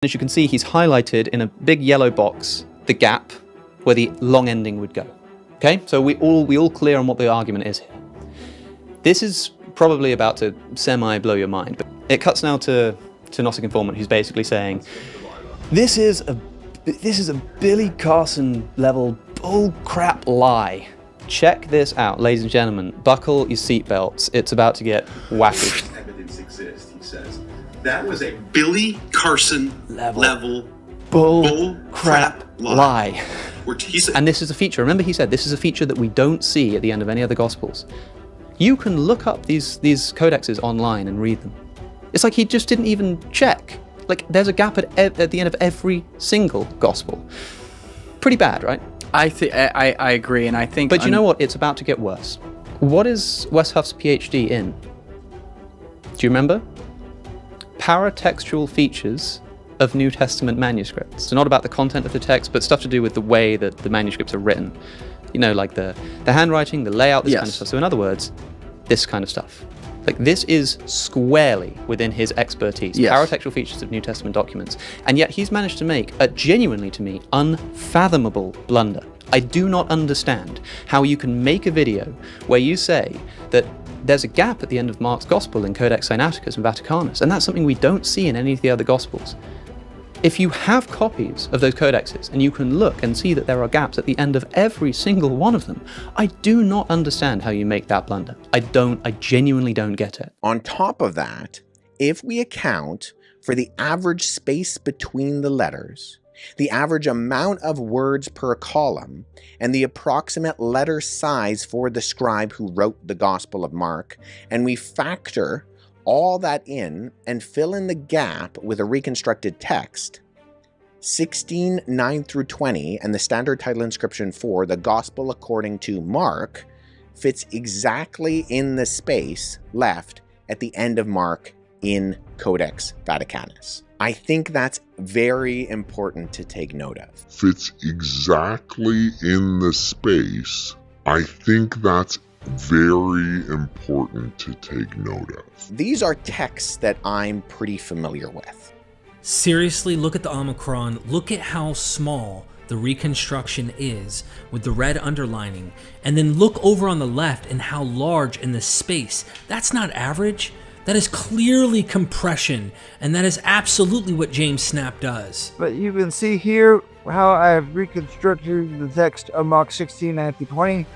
As you can see, he's highlighted in a big yellow box the gap where the long ending would go. Okay, so we all clear on what the argument is here. This is probably about to semi-blow your mind, but it cuts now to Gnostic Informant, who's basically saying, this is a Billy Carson level bull crap lie. Check this out, ladies and gentlemen. Buckle your seatbelts. It's about to get wacky. Evidence exists, he says. That was a Billy Carson level bull crap lie. Said, and this is a feature. Remember, he said this is a feature that we don't see at the end of any other Gospels. You can look up these codexes online and read them. It's like he just didn't even check. Like, there's a gap at the end of every single Gospel. Pretty bad, right? I agree, and I think... But you know what? It's about to get worse. What is Wes Huff's PhD in? Do you remember? Paratextual features of New Testament manuscripts. So not about the content of the text, but stuff to do with the way that the manuscripts are written. You know, like the handwriting, the layout, this kind of stuff. So in other words, this kind of stuff. Like, this is squarely within his expertise. Paratextual features of New Testament documents. And yet he's managed to make a genuinely, to me, unfathomable blunder. I do not understand how you can make a video where you say that there's a gap at the end of Mark's Gospel in Codex Sinaiticus and Vaticanus, and that's something we don't see in any of the other Gospels. If you have copies of those codexes and you can look and see that there are gaps at the end of every single one of them, I do not understand how you make that blunder. I genuinely don't get it. On top of that, if we account for the average space between the letters, the average amount of words per column, and the approximate letter size for the scribe who wrote the Gospel of Mark, and we factor all that in and fill in the gap with a reconstructed text, 16:9 through 20 and the standard title inscription for the Gospel according to Mark fits exactly in the space left at the end of Mark in Codex Vaticanus. I think that's very important to take note of. Fits exactly in the space. I think that's very important to take note of. These are texts that I'm pretty familiar with. Seriously, look at the Omicron. Look at how small the reconstruction is with the red underlining. And then look over on the left and how large in the space. That's not average. That is clearly compression, and that is absolutely what James Snapp does. But you can see here how I've reconstructed the text of Mark 16:9-20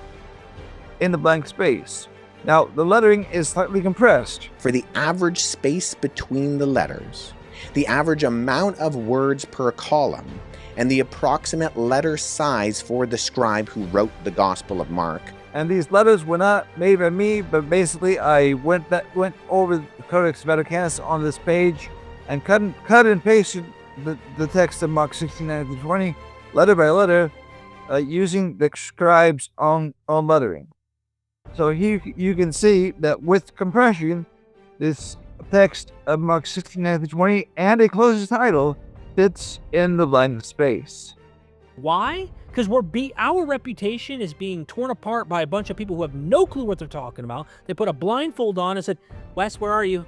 in the blank space. Now, the lettering is slightly compressed. For the average space between the letters, the average amount of words per column, and the approximate letter size for the scribe who wrote the Gospel of Mark. And these letters were not made by me, but basically I went over the Codex Vaticanus on this page and cut and pasted the text of Mark 16:9-20, letter by letter, using the scribe's own lettering. So here you can see that with compression, this text of Mark 16:9-20 and a closed title fits in the blank space. Why? Because our reputation is being torn apart by a bunch of people who have no clue what they're talking about. They put a blindfold on and said, Wes, where are you?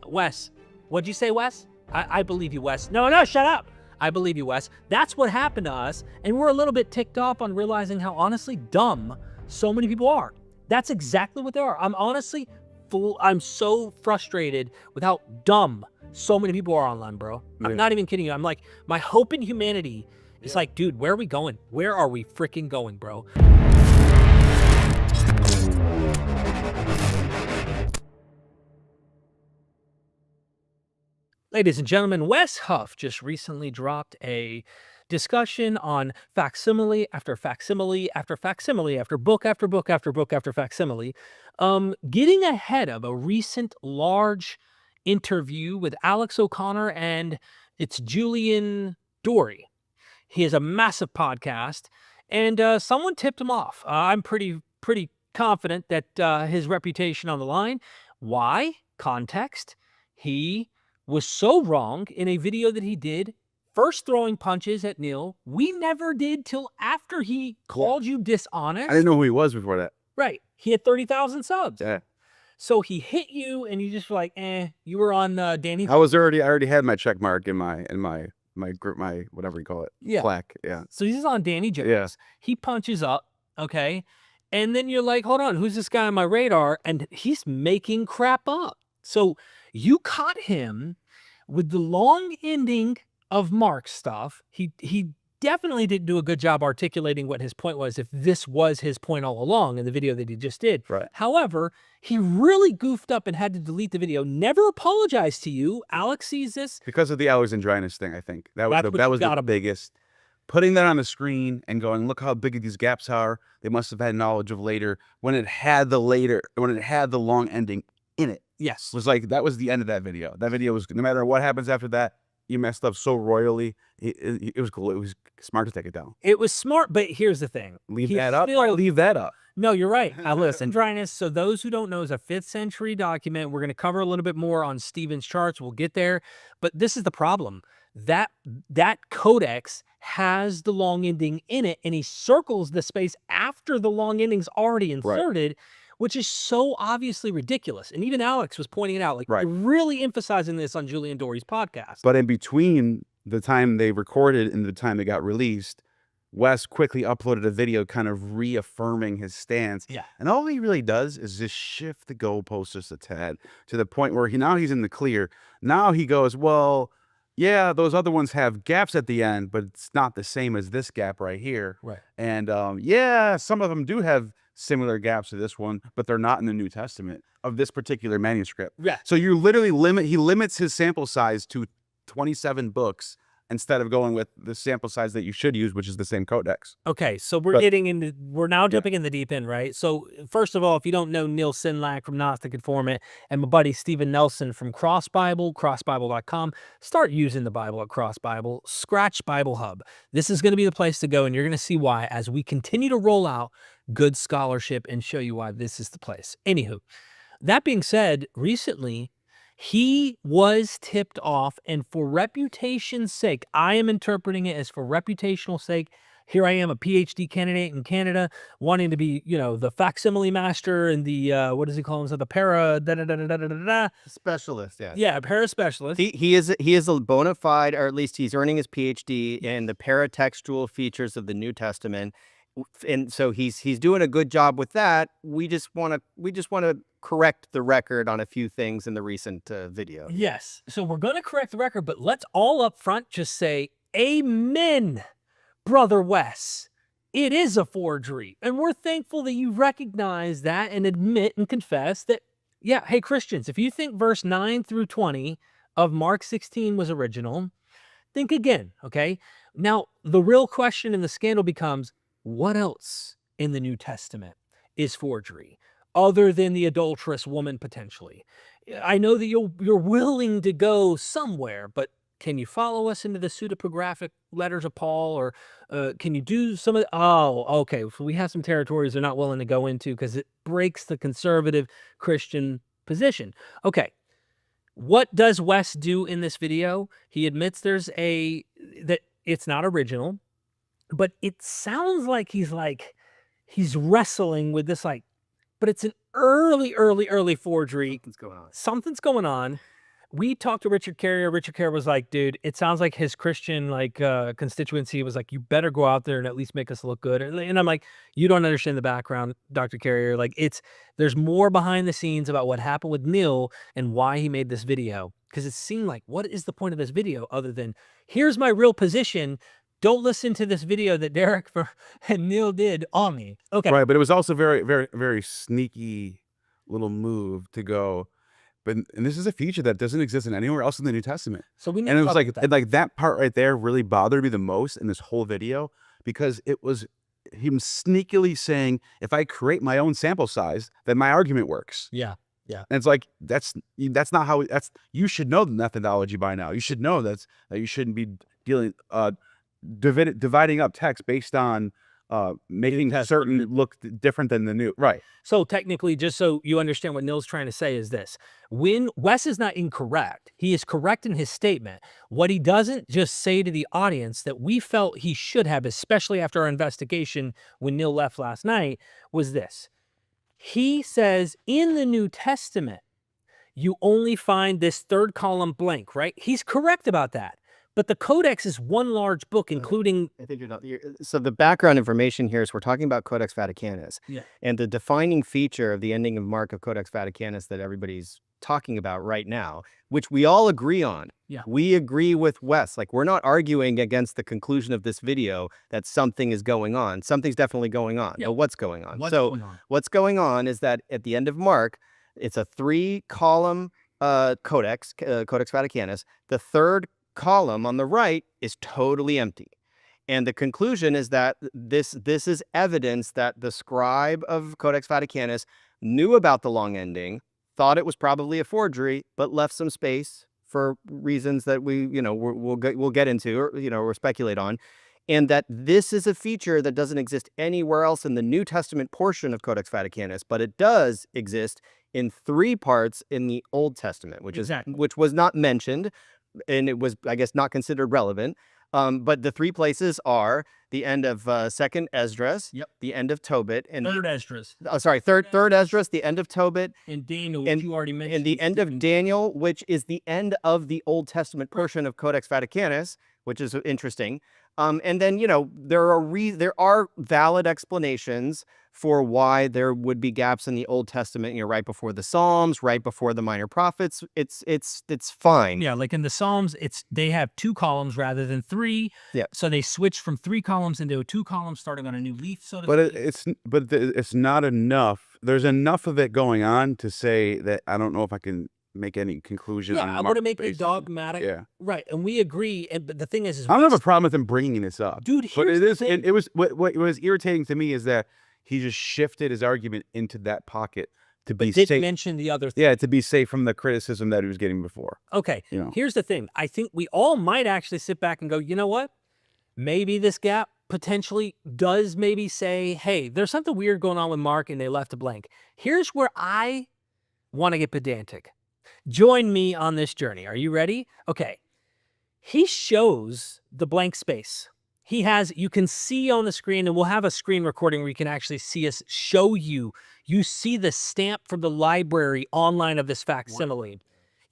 Wes, what'd you say, Wes? I believe you, Wes. No, shut up. I believe you, Wes. That's what happened to us, and we're a little bit ticked off on realizing how honestly dumb so many people are. That's exactly what they are. I'm so frustrated with how dumb so many people are online, bro. I'm not even kidding you. I'm like, my hope in humanity is like, dude, where are we going? Where are we freaking going, bro? Ladies and gentlemen, Wes Huff just recently dropped a discussion on facsimile after facsimile after facsimile after book after book after book after facsimile, getting ahead of a recent large interview with Alex O'Connor and it's Julian Dory. He has a massive podcast, and someone tipped him off. I'm pretty confident that his reputation on the line. Why? Context. He was so wrong in a video that he did, first throwing punches at Neal. We never did till after he called you dishonest. I didn't know who he was before that. Right. He had 30,000 subs. Yeah. So he hit you, and you just were like, you were on Danny. I already had my check mark in my group, my whatever you call it, Yeah. plaque. Yeah. So he's on Danny Jones. Yeah. He punches up, okay? And then you're like, hold on, who's this guy on my radar? And he's making crap up. So you caught him with the long ending of Mark's stuff. He definitely didn't do a good job articulating what his point was, if this was his point all along in the video that he just did. Right. However, he really goofed up and had to delete the video, never apologized to you. Alex sees this. Because of the Alexandrinus thing, I think. That was the biggest. Putting that on the screen and going, look how big these gaps are. They must have had knowledge of later when it had the long ending in it. Yes. It was like, that was the end of that video. That video was, no matter what happens after that, you messed up so royally. It was cool. It was smart to take it down. It was smart, but here's the thing. Leave that up. No, you're right. Alexandrinus, so those who don't know, is a 5th century document. We're going to cover a little bit more on Stephen's charts. We'll get there. But this is the problem. That codex has the long ending in it, and he circles the space after the long ending's already inserted, which is so obviously ridiculous. And even Alex was pointing it out, like really emphasizing this on Julian Dory's podcast. But in between the time they recorded and the time it got released, Wes quickly uploaded a video kind of reaffirming his stance. Yeah. And all he really does is just shift the goalposts just a tad to the point where now he's in the clear. Now he goes, well, yeah, those other ones have gaps at the end, but it's not the same as this gap right here. Right. And yeah, some of them do have similar gaps to this one, but they're not in the New Testament of this particular manuscript. Yeah. So you literally limits his sample size to 27 books instead of going with the sample size that you should use, which is the same codex. Okay, so we're now jumping in the deep end, right? So first of all, if you don't know Neal Sendlak from Gnostic Informant and my buddy Stephen Nelson from Cross Bible, crossbible.com, start using the Bible at Cross Bible, scratch Bible Hub. This is going to be the place to go, and you're going to see why as we continue to roll out good scholarship and show you why this is the place. Anywho, that being said, recently, he was tipped off, and for reputation's sake, I am interpreting it as for reputational sake. Here I am, a PhD candidate in Canada, wanting to be, the facsimile master and the, what does he call himself? The para, specialist, yeah. Yeah, para specialist. He is a bona fide, or at least he's earning his PhD in the paratextual features of the New Testament. And so he's doing a good job with that. We just want to correct the record on a few things in the recent video. Yes. So we're going to correct the record, but let's all up front just say, amen, Brother Wes. It is a forgery. And we're thankful that you recognize that and admit and confess that, yeah, hey, Christians, if you think verse 9 through 20 of Mark 16 was original, think again, okay? Now, the real question in the scandal becomes, what else in the New Testament is forgery other than the adulterous woman potentially? I know that you're willing to go somewhere, but can you follow us into the pseudepigraphic letters of Paul, or can you do some of the, okay, so we have some territories they're not willing to go into because it breaks the conservative Christian position. Okay, what does Wes do in this video? He admits that it's not original. But it sounds like he's wrestling with this, but it's an early forgery. Something's going on. We talked to Richard Carrier. Richard Carrier was like, dude, it sounds like his Christian constituency was like, you better go out there and at least make us look good. And I'm like, you don't understand the background, Dr. Carrier. There's more behind the scenes about what happened with Neal and why he made this video. Because it seemed like, what is the point of this video other than, here's my real position. Don't listen to this video that Derek and Neal did on me. Okay. Right, but it was also very, very, very sneaky little move to go. And this is a feature that doesn't exist in anywhere else in the New Testament. So we need and to it was talk about like that part right there really bothered me the most in this whole video, because it was him sneakily saying, if I create my own sample size, then my argument works. Yeah. Yeah. And it's like, that's not how you should know the methodology by now. You should know that you shouldn't be dividing up text based on making certain look different than the new. Right. So technically, just so you understand what Neal's trying to say is this. When Wes is not incorrect, he is correct in his statement. What he doesn't just say to the audience that we felt he should have, especially after our investigation when Neal left last night, was this. He says in the New Testament, you only find this third column blank, right? He's correct about that. But the Codex is one large book, including... I think you're not... So the background information here is we're talking about Codex Vaticanus. Yeah. And the defining feature of the ending of Mark of Codex Vaticanus that everybody's talking about right now, which we all agree on. Yeah. We agree with Wes. Like, we're not arguing against the conclusion of this video that something is going on. Something's definitely going on. Yeah. But what's going on? Going on? What's going on is that at the end of Mark, it's a 3-column Codex Vaticanus. The third column on the right is totally empty. And the conclusion is that this is evidence that the scribe of Codex Vaticanus knew about the long ending, thought it was probably a forgery, but left some space for reasons that we'll get into, or speculate on. And that this is a feature that doesn't exist anywhere else in the New Testament portion of Codex Vaticanus, but it does exist in 3 parts in the Old Testament, which was not mentioned, and it was, I guess, not considered relevant. But the 3 places are the end of Second Esdras, the end of Tobit, and Third Esdras. Third Esdras, the end of Tobit, And Daniel, which you already mentioned. and the end of Daniel, which is the end of the Old Testament portion of Codex Vaticanus, which is interesting. And then, there are valid explanations for why there would be gaps in the Old Testament, right before the Psalms, right before the minor prophets. It's fine. Yeah, like in the Psalms, they have 2 columns rather than 3. Yeah. So they switched from 3 columns into 2 columns, starting on a new leaf, so to But speak. it's not enough. There's enough of it going on to say that I don't know if I can make any conclusion. Yeah, on I Mark want to make it basis. dogmatic. Yeah. Right, and we agree. But the thing is I don't have a problem with him bringing this up, Dude, but here's it the is. thing. And it was what was irritating to me is that he just shifted his argument into that pocket to be didn't safe. mention the other thing. Yeah, to be safe from the criticism that he was getting before. Okay, You know. here's the thing. I think we all might actually sit back and go, you know what? Maybe this gap potentially does maybe say, hey, there's something weird going on with Mark and they left a blank. Here's where I want to get pedantic. Join me on this journey. Are you ready? Okay. He shows the blank space. You can see on the screen, and we'll have a screen recording where you can actually see us show you. You see the stamp from the library online of this facsimile.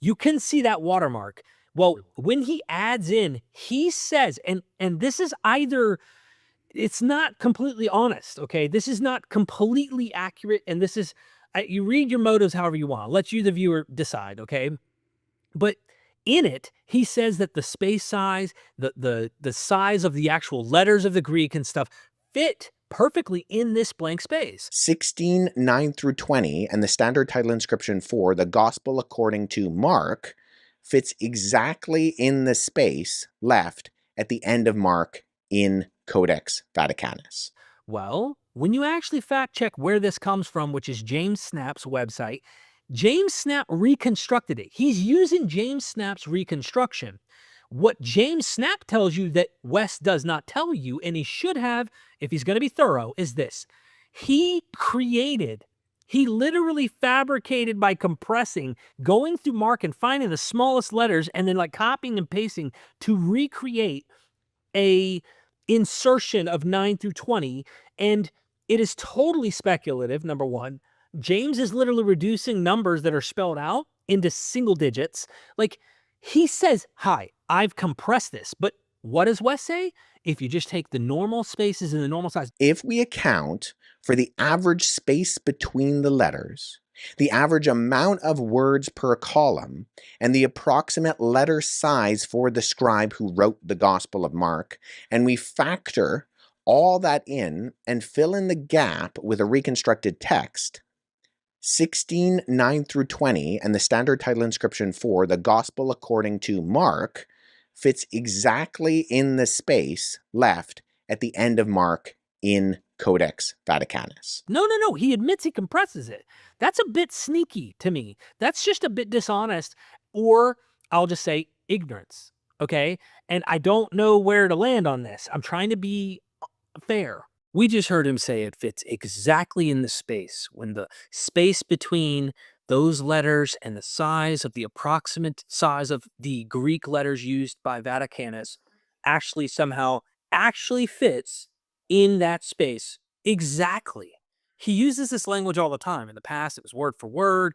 You can see that watermark. Well, when he adds in, he says, and this is it's not completely honest, okay? This is not completely accurate, and this is, you read your motives however you want. I'll let you, the viewer, decide, okay? But in it, he says that the space size, the size of the actual letters of the Greek and stuff fit perfectly in this blank space. 16, 9 through 20, and the standard title inscription for the Gospel according to Mark fits exactly in the space left at the end of Mark in Codex Vaticanus. Well, when you actually fact check where this comes from, which is James Snapp's website, James Snapp reconstructed it. He's using James Snapp's reconstruction. What James Snapp tells you that Wes does not tell you, and he should have if he's going to be thorough, is this. He literally fabricated by compressing, going through Mark and finding the smallest letters and then like copying and pasting to recreate a insertion of 9 through 20. And it is totally speculative, number one. James is literally reducing numbers that are spelled out into single digits. Like, he says, hi, I've compressed this. But what does Wes say? If you just take the normal spaces and the normal size. If we account for the average space between the letters, the average amount of words per column, and the approximate letter size for the scribe who wrote the Gospel of Mark, and we factor all that in and fill in the gap with a reconstructed text, 16, 9 through 20, and the standard title inscription for the Gospel according to Mark fits exactly in the space left at the end of Mark in Codex Vaticanus. No. He admits he compresses it. That's a bit sneaky to me. That's just a bit dishonest, or I'll just say ignorance, okay? And I don't know where to land on this. I'm trying to be fair. We just heard him say it fits exactly in the space, when the space between those letters and the size of the approximate size of the Greek letters used by Vaticanus actually somehow fits in that space exactly. He uses this language all the time. In the past, it was word for word,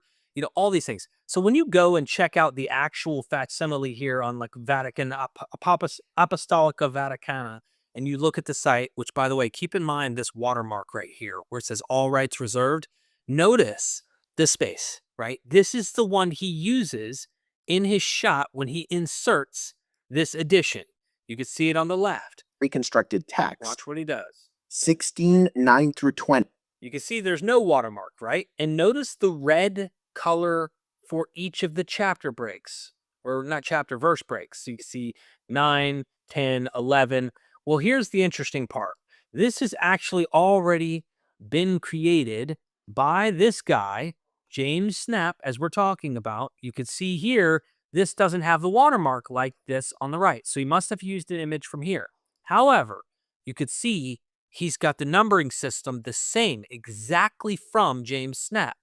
all these things. So when you go and check out the actual facsimile here on like Apostolica Vaticana, and you look at the site, which by the way, keep in mind this watermark right here where it says all rights reserved. Notice this space, right? This is the one he uses in his shot when he inserts this edition. You can see it on the left. Reconstructed text. Watch what he does. 16:9 through 20. You can see there's no watermark, right? And notice the red color for each of the chapter breaks, or not chapter, verse breaks. So you can see 9, 10, 11. Well, here's the interesting part. This has actually already been created by this guy, James Snapp, as we're talking about. You can see here, this doesn't have the watermark like this on the right. So he must have used an image from here. However, you could see he's got the numbering system the same, exactly from James Snapp.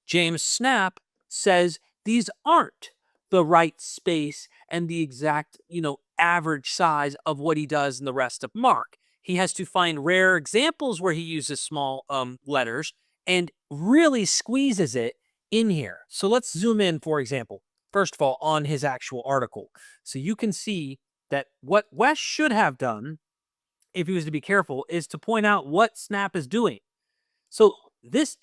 James Snapp says these aren't the right space and the exact, average size of what he does in the rest of Mark. He has to find rare examples where he uses small letters and really squeezes it in here. So let's zoom in, for example, first of all, on his actual article. So you can see that what Wes should have done, if he was to be careful, is to point out what Snapp is doing. So this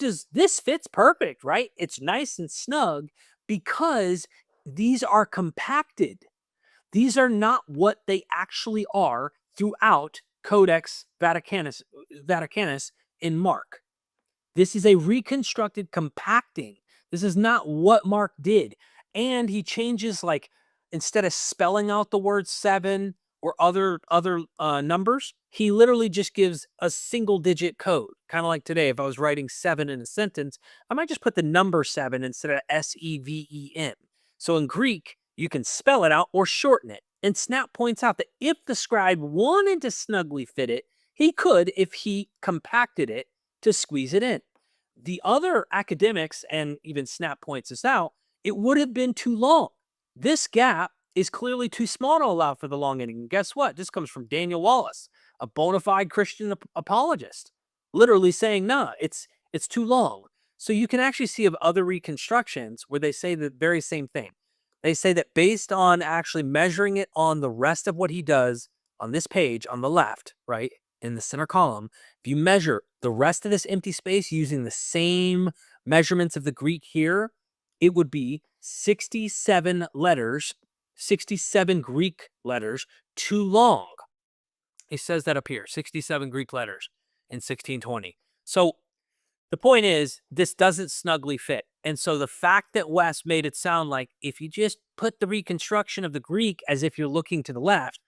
fits perfect, right? It's nice and snug because these are compacted. These are not what they actually are throughout Codex Vaticanus in Mark. This is a reconstructed compacting. This is not what Mark did. And he changes, like, instead of spelling out the word 7 or other numbers, he literally just gives a single digit code. Kind of like today, if I was writing 7 in a sentence, I might just put the number 7 instead of SEVEN. So in Greek, you can spell it out or shorten it. And Snapp points out that if the scribe wanted to snugly fit it, he could if he compacted it to squeeze it in. The other academics, and even Snapp points this out, it would have been too long. This gap is clearly too small to allow for the long ending. And guess what? This comes from Daniel Wallace, a bona fide Christian apologist, literally saying, nah, it's too long. So you can actually see of other reconstructions where they say the very same thing. They say that based on actually measuring it on the rest of what he does on this page on the left, right, in the center column, if you measure the rest of this empty space using the same measurements of the Greek here, it would be 67 letters, 67 Greek letters too long. He says that up here, 67 Greek letters in 1620. So the point is, this doesn't snugly fit. And so the fact that Wes made it sound like if you just put the reconstruction of the Greek as if you're looking to the left,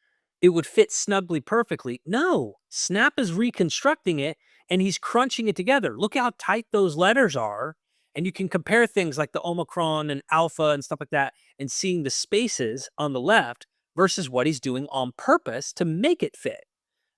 it would fit snugly perfectly. No, Snapp is reconstructing it and he's crunching it together. Look how tight those letters are. And you can compare things like the Omicron and Alpha and stuff like that and seeing the spaces on the left versus what he's doing on purpose to make it fit.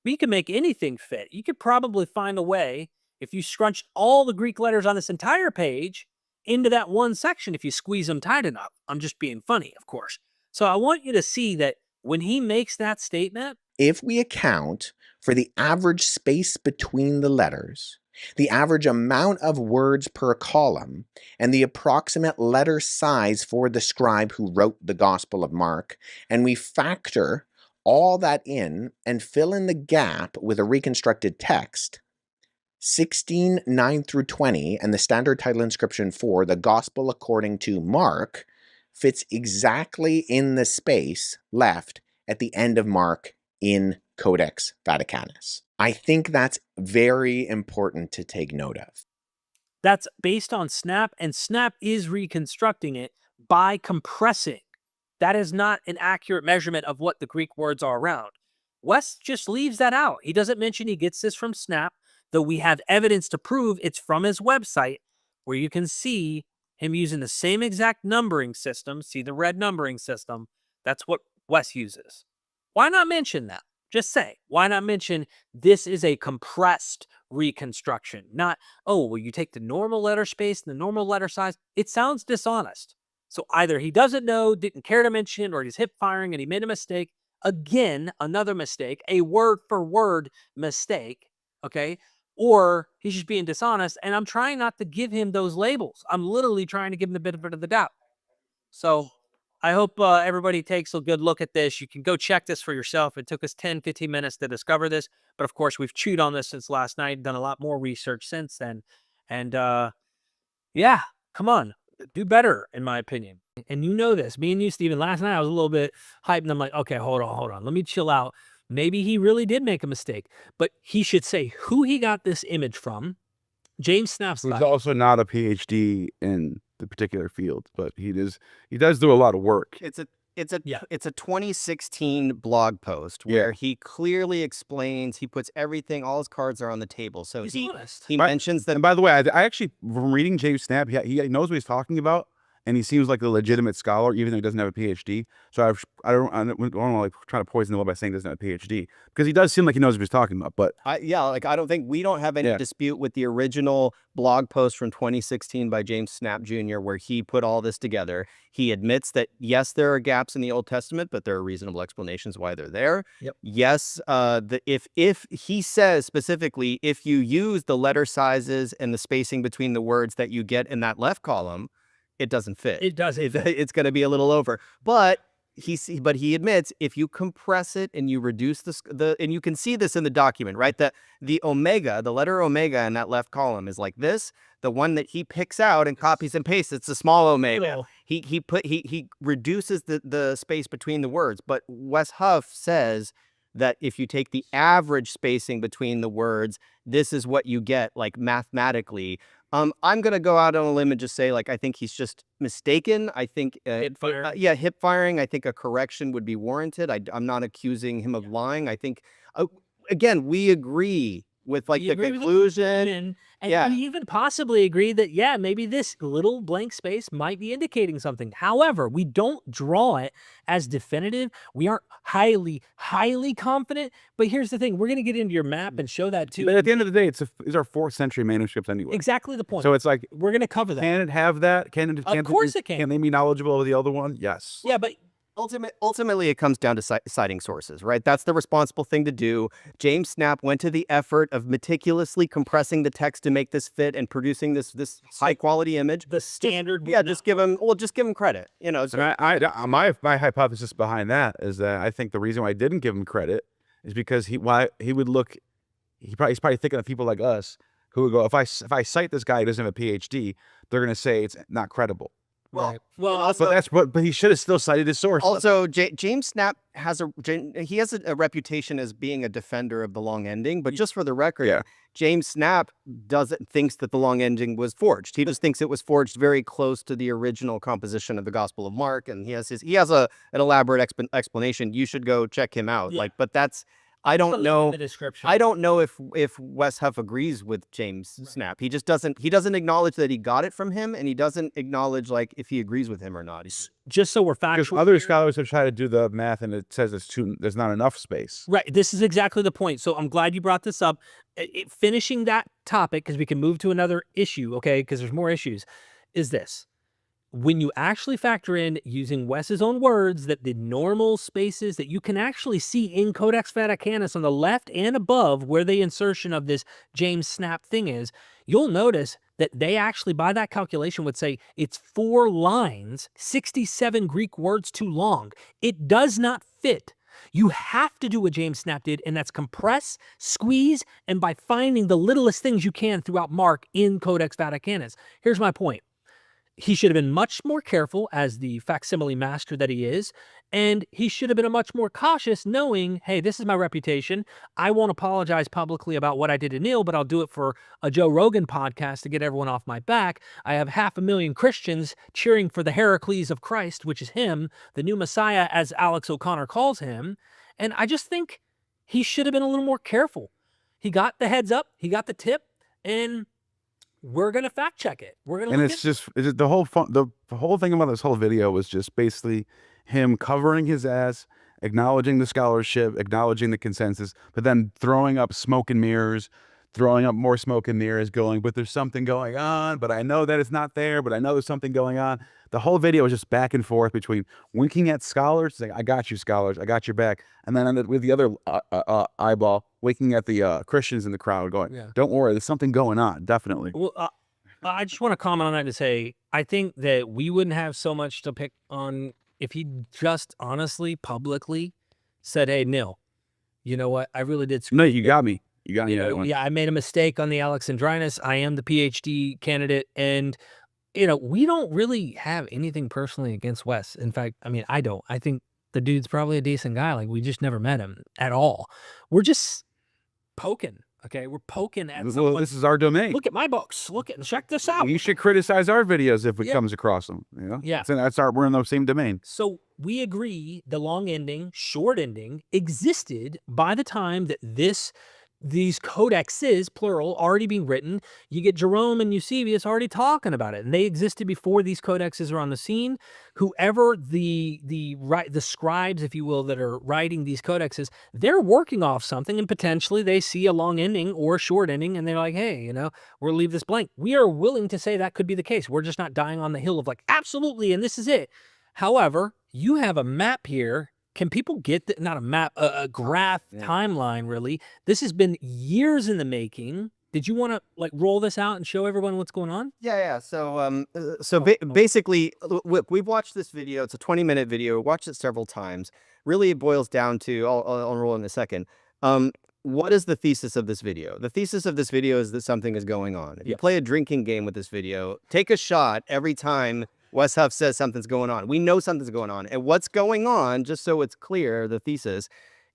But you can make anything fit. You could probably find a way, if you scrunched all the Greek letters on this entire page into that one section, if you squeeze them tight enough. I'm just being funny, of course. So I want you to see that when he makes that statement, if we account for the average space between the letters, the average amount of words per column, and the approximate letter size for the scribe who wrote the Gospel of Mark, and we factor all that in and fill in the gap with a reconstructed text, 16:9 through 20, and the standard title inscription for the Gospel according to Mark fits exactly in the space left at the end of Mark in Codex Vaticanus. I think that's very important to take note of. That's based on Snapp, and Snapp is reconstructing it by compressing. That is not an accurate measurement of what the Greek words are around. Wes just leaves that out. He doesn't mention he gets this from Snapp, though we have evidence to prove it's from his website, where you can see him using the same exact numbering system. See the red numbering system? That's what Wes uses. Why not mention that? Just say, why not mention this is a compressed reconstruction? Not, oh, well, you take the normal letter space and the normal letter size. It sounds dishonest. So either he doesn't know, didn't care to mention, or he's hip firing and he made a mistake. Again, another mistake, a word for word mistake. Okay. or he's just being dishonest. And I'm trying not to give him those labels. I'm literally trying to give him the benefit of the doubt. So I hope everybody takes a good look at this. You can go check this for yourself. It took us 10, 15 minutes to discover this. But of course, we've chewed on this since last night, done a lot more research since then. And yeah, come on, do better, in my opinion. And you know this. Me and you, Steven, last night I was a little bit hyped, and I'm like, okay, hold on. Let me chill out. Maybe he really did make a mistake. But he should say who he got this image from. James Snapp. He's also not a PhD in the particular field, but he does do a lot of work. It's a 2016 blog post where he clearly explains, he puts everything, all his cards are on the table. So he mentions that. And by the way, I actually, from reading James Snapp, he knows what he's talking about, and he seems like a legitimate scholar, even though he doesn't have a PhD. So I don't want to like try to poison the well by saying he doesn't have a PhD, because he does seem like he knows what he's talking about. But I don't have any dispute with the original blog post from 2016 by James Snapp Jr., where he put all this together. He admits that, yes, there are gaps in the Old Testament, but there are reasonable explanations why they're there. Yep. Yes, if he says specifically, if you use the letter sizes and the spacing between the words that you get in that left column, it doesn't fit. It doesn't. It's going to be a little over. But he admits, if you compress it and you reduce and you can see this in the document, right? The omega, the letter omega in that left column is like this. The one that he picks out and copies and pastes, it's the small omega. He reduces the space between the words. But Wes Huff says that if you take the average spacing between the words, this is what you get, like, mathematically. I'm going to go out on a limb and just say, like, I think he's just mistaken. I think, hip firing. I think a correction would be warranted. I'm not accusing him of lying. I think, again, we agree with, like, the conclusion. And we even possibly agree that, maybe this little blank space might be indicating something. However, we don't draw it as definitive. We aren't highly, highly confident. But here's the thing. We're going to get into your map and show that too. But at the end of the day, these are 4th century manuscripts anyway. Exactly the point. So it's like, we're going to cover that. Can it have that? Of course it can. Can they be knowledgeable of the other one? Yes. Yeah, but ultimately, it comes down to citing sources, right? That's the responsible thing to do. James Snapp went to the effort of meticulously compressing the text to make this fit and producing this high quality image. The standard. Just give him credit. You know. So my hypothesis behind that is that I think the reason why I didn't give him credit is because he's probably thinking of people like us who would go, if I cite this guy who doesn't have a PhD, they're going to say it's not credible. Well, but he should have still cited his source. Also, James Snapp has a reputation as being a defender of the long ending. But just for the record, James Snapp thinks that the long ending was forged. He just thinks it was forged very close to the original composition of the Gospel of Mark, and he has an elaborate explanation. You should go check him out. Yeah. But that's. I don't know. The description. I don't know if Wes Huff agrees with James Snapp. He just doesn't. He doesn't acknowledge that he got it from him, and he doesn't acknowledge, like, if he agrees with him or not. Just so we're factual. Other scholars have tried to do the math, and it says there's not enough space. Right. This is exactly the point. So I'm glad you brought this up. Finishing that topic, because we can move to another issue. Okay, because there's more issues. Is this? When you actually factor in, using Wes's own words, that the normal spaces that you can actually see in Codex Vaticanus on the left and above where the insertion of this James Snapp thing is, you'll notice that they actually, by that calculation, would say it's 4 lines, 67 Greek words too long. It does not fit. You have to do what James Snapp did, and that's compress, squeeze, and by finding the littlest things you can throughout Mark in Codex Vaticanus. Here's my point. He should have been much more careful as the facsimile master that he is, and he should have been much more cautious, knowing, hey, this is my reputation. I won't apologize publicly about what I did to Neal, but I'll do it for a Joe Rogan podcast to get everyone off my back. I have 500,000 Christians cheering for the Heracles of Christ, which is him, the new Messiah, as Alex O'Connor calls him. And I just think he should have been a little more careful. He got the heads up, he got the tip, and we're gonna fact check it. The whole thing about this whole video was just basically him covering his ass, acknowledging the scholarship, acknowledging the consensus, but then throwing up smoke and mirrors throwing up more smoke in the air, is going, but there's something going on, but I know that it's not there, but I know there's something going on. The whole video is just back and forth between winking at scholars, saying, I got you, scholars, I got your back. And then with the other eyeball, winking at the Christians in the crowd, going, don't worry, there's something going on, definitely. Well, I just want to comment on that to say, I think that we wouldn't have so much to pick on if he just honestly, publicly said, hey, Neal, you know what? I really did screw No, you got me. You got me. Yeah, I made a mistake on the Alexandrinus. I am the PhD candidate. And, we don't really have anything personally against Wes. In fact, I mean, I don't. I think the dude's probably a decent guy. Like, we just never met him at all. We're just poking. Okay, we're poking at someone. This is our domain. Look at my books. Check this out. You should criticize our videos if it comes across them. Yeah. We're in the same domain. So we agree the long ending, short ending existed by the time that these codexes, plural, already being written. You get Jerome and Eusebius already talking about it, and they existed before these codexes are on the scene. Whoever the scribes, if you will, that are writing these codexes, they're working off something, and potentially they see a long ending or a short ending, and they're like, hey, we'll leave this blank. We are willing to say that could be the case. We're just not dying on the hill of like, absolutely, and this is it. However, you have a map here. Can people get that? Not a map, a graph timeline, really. This has been years in the making. Did you want to roll this out and show everyone what's going on? Yeah. So, basically, look, we've watched this video. It's a 20-minute video. Watched it several times. Really, it boils down to, I'll roll in a second. What is the thesis of this video? The thesis of this video is that something is going on. If you play a drinking game with this video, take a shot every time Wes Huff says something's going on. We know something's going on. And what's going on, just so it's clear, the thesis,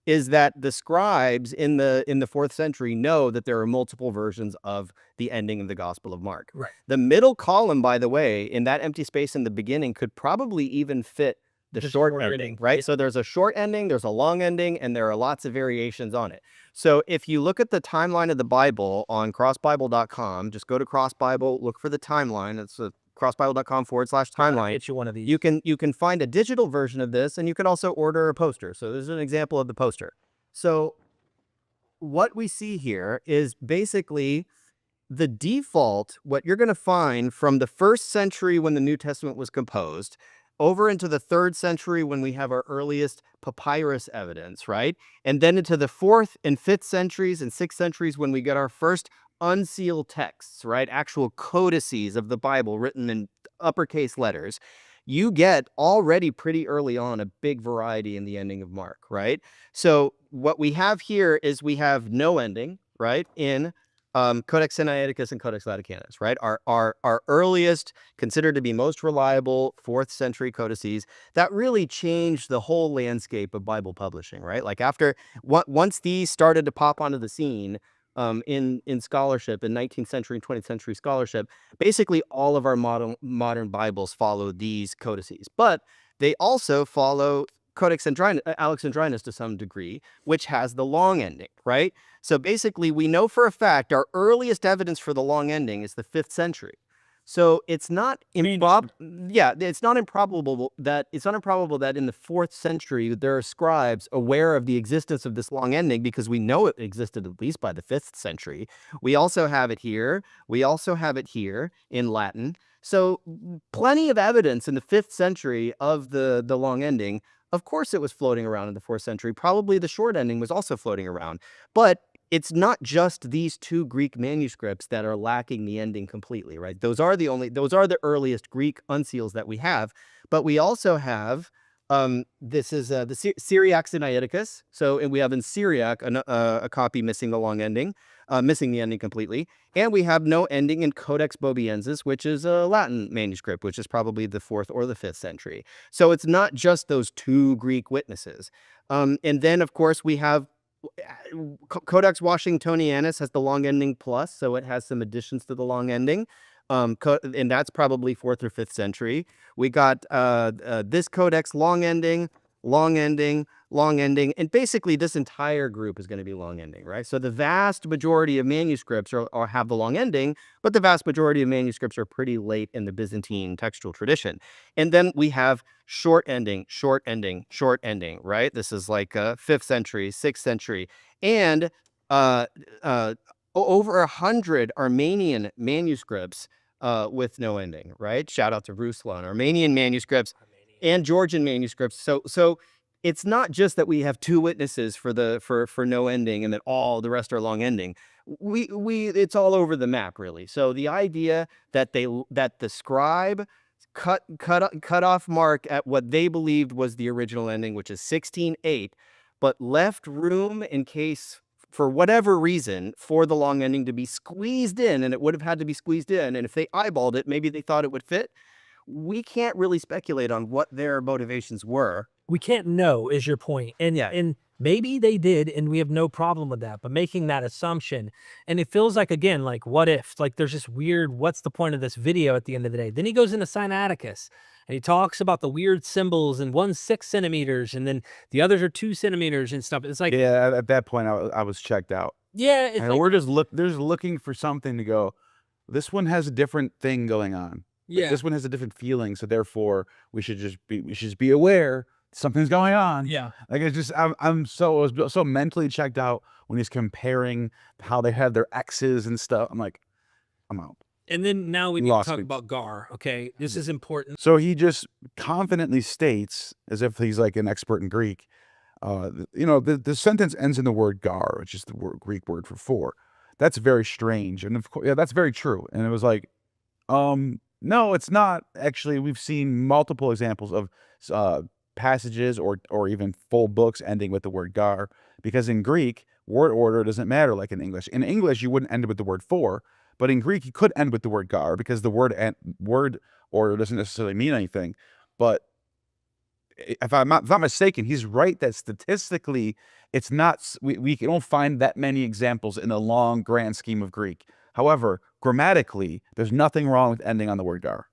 is that the scribes in the 4th century know that there are multiple versions of the ending of the Gospel of Mark. Right. The middle column, by the way, in that empty space in the beginning could probably even fit the short ending, right? Yeah. So there's a short ending, there's a long ending, and there are lots of variations on it. So if you look at the timeline of the Bible on crossbible.com, just go to crossbible, look for the timeline. It's a crossbible.com/timeline. Get you one of these. You can find a digital version of this, and you can also order a poster. So this is an example of the poster. So what we see here is basically the default, what you're going to find from the 1st century when the New Testament was composed, over into the 3rd century when we have our earliest papyrus evidence, right? And then into the 4th and 5th centuries and 6th centuries when we get our first unsealed texts, right? Actual codices of the Bible written in uppercase letters. You get already pretty early on a big variety in the ending of Mark, right? So what we have here is we have no ending, right? In Codex Sinaiticus and Codex Vaticanus, right? Our earliest, considered to be most reliable 4th century codices that really changed the whole landscape of Bible publishing, right? Like once these started to pop onto the scene, in scholarship, in 19th century and 20th century scholarship, basically all of our modern Bibles follow these codices, but they also follow Codex Alexandrinus to some degree, which has the long ending, right? So basically, we know for a fact our earliest evidence for the long ending is the 5th century. So it's not improbable. Yeah, it's not improbable that in the 4th century there are scribes aware of the existence of this long ending, because we know it existed at least by the 5th century. We also have it here. We also have it here in Latin. So plenty of evidence in the 5th century of the long ending. Of course, it was floating around in the 4th century. Probably the short ending was also floating around, but it's not just these 2 Greek manuscripts that are lacking the ending completely, right? Those are the earliest Greek unseals that we have, but we also have, this is the Syriac Sinaiticus. So, and we have in Syriac a copy missing the long ending, missing the ending completely. And we have no ending in Codex Bobiensis, which is a Latin manuscript, which is probably the 4th or the 5th century. So it's not just those 2 Greek witnesses. And then, of course, we have Codex Washingtonianus has the long ending plus, so it has some additions to the long ending, and that's probably 4th or 5th century. We got this codex long ending, and basically this entire group is going to be long ending, right? So the vast majority of manuscripts have the long ending, but the vast majority of manuscripts are pretty late in the Byzantine textual tradition. And then we have short ending, right? This is like 5th century, 6th century. And over 100 Armenian manuscripts with no ending, right? Shout out to Ruslan. Armenian manuscripts and Georgian manuscripts. So it's not just that we have 2 witnesses for no ending and that all the rest are long ending. It's all over the map, really. So the idea that the scribe cut off Mark at what they believed was the original ending, which is 16:8, but left room in case, for whatever reason, for the long ending to be squeezed in, and it would have had to be squeezed in. And if they eyeballed it, maybe they thought it would fit. We can't really speculate on what their motivations were. We can't know, is your point. And maybe they did, and we have no problem with that. But making that assumption, and it feels like, again, like what if? Like there's this weird, what's the point of this video at the end of the day? Then he goes into Sinaiticus, and he talks about the weird symbols, and one's 6 centimeters, and then the others are 2 centimeters and stuff. It's like, Yeah, at that point, I was checked out. yeah, it's And like, we're just looking for something to go, this one has a different thing going on. Like, yeah, this one has a different feeling, so therefore we should just be aware something's going on. yeah. Like it's just I was so mentally checked out when he's comparing how they have their X's and stuff. I'm like, I'm out. And then now we need to Lost talk me. about Gar. Okay, this is important. So he just confidently states, as if he's like an expert in Greek, the sentence ends in the word gar, which is the Greek word for 4. That's very strange, and of course, yeah, that's very true. And it was like, no, it's not. Actually, we've seen multiple examples of passages or even full books ending with the word gar, because in Greek, word order doesn't matter like in English. In English, you wouldn't end with the word 4, but in Greek, you could end with the word gar because the word order doesn't necessarily mean anything. But if I'm not mistaken, he's right that statistically, it's not. We don't find that many examples in the long grand scheme of Greek. However, grammatically, there's nothing wrong with ending on the word gar.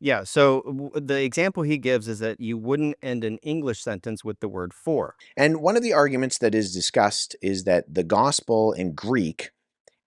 Yeah, so the example he gives is that you wouldn't end an English sentence with the word 4. And one of the arguments that is discussed is that the gospel in Greek